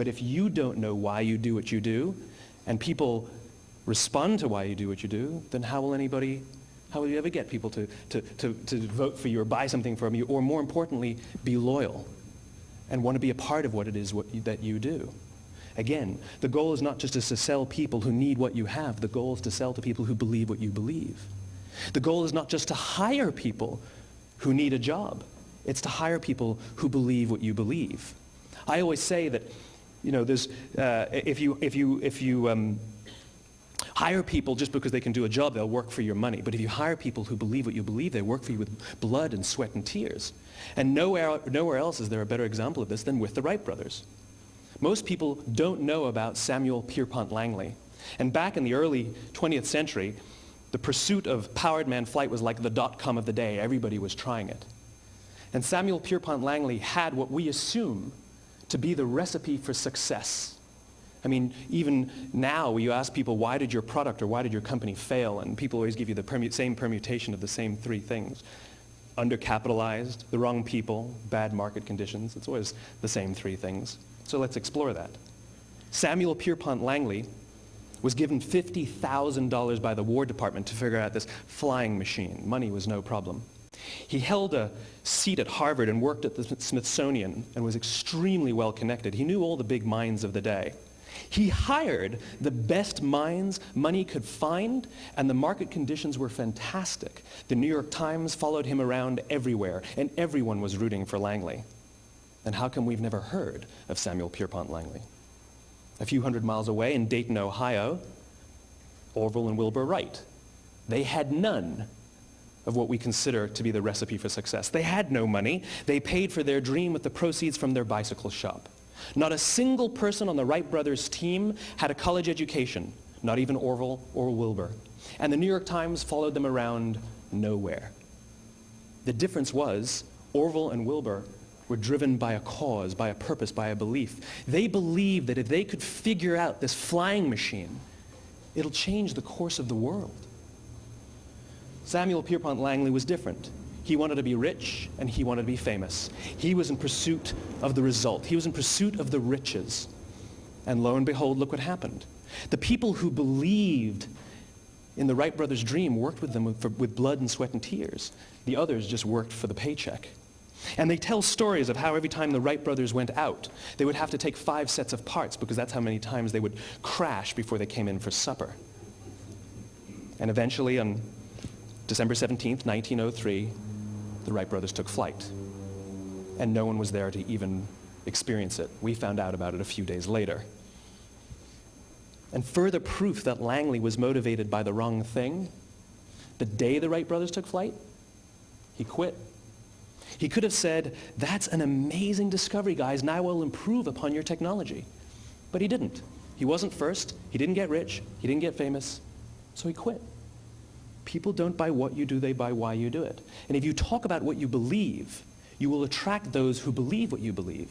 But if you don't know why you do what you do, and people respond to why you do what you do, then how will you ever get people to vote for you or buy something from you, or more importantly, be loyal and want to be a part of what it is that you do? Again, the goal is not just to sell people who need what you have. The goal is to sell to people who believe what you believe. The goal is not just to hire people who need a job. It's to hire people who believe what you believe. I always say that, there's, if you hire people just because they can do a job, they'll work for your money. But if you hire people who believe what you believe, they work for you with blood and sweat and tears. And nowhere else is there a better example of this than with the Wright brothers. Most people don't know about Samuel Pierpont Langley. And back in the early 20th century, the pursuit of powered man flight was like the dot-com of the day. Everybody was trying it. And Samuel Pierpont Langley had what we assume to be the recipe for success. I mean, even now, you ask people, why did your product or why did your company fail? And people always give you the same permutation of the same three things. Undercapitalized, the wrong people, bad market conditions. It's always the same three things. So let's explore that. Samuel Pierpont Langley was given $50,000 by the War Department to figure out this flying machine. Money was no problem. He held a seat at Harvard and worked at the Smithsonian and was extremely well connected. He knew all the big minds of the day. He hired the best minds money could find, and the market conditions were fantastic. The New York Times followed him around everywhere, and everyone was rooting for Langley. And how come we've never heard of Samuel Pierpont Langley? A few hundred miles away in Dayton, Ohio, Orville and Wilbur Wright. They had none of what we consider to be the recipe for success. They had no money. They paid for their dream with the proceeds from their bicycle shop. Not a single person on the Wright brothers' team had a college education, not even Orville or Wilbur. And the New York Times followed them around nowhere. The difference was Orville and Wilbur were driven by a cause, by a purpose, by a belief. They believed that if they could figure out this flying machine, it'll change the course of the world. Samuel Pierpont Langley was different. He wanted to be rich, and he wanted to be famous. He was in pursuit of the result. He was in pursuit of the riches. And lo and behold, look what happened. The people who believed in the Wright brothers' dream worked with them with blood and sweat and tears. The others just worked for the paycheck. And they tell stories of how every time the Wright brothers went out, they would have to take 5 sets of parts because that's how many times they would crash before they came in for supper. And eventually, on December 17th, 1903, the Wright brothers took flight. And no one was there to even experience it. We found out about it a few days later. And further proof that Langley was motivated by the wrong thing, the day the Wright brothers took flight, he quit. He could have said, that's an amazing discovery, guys, and I will improve upon your technology. But he didn't. He wasn't first. He didn't get rich. He didn't get famous. So he quit. People don't buy what you do, they buy why you do it. And if you talk about what you believe, you will attract those who believe what you believe.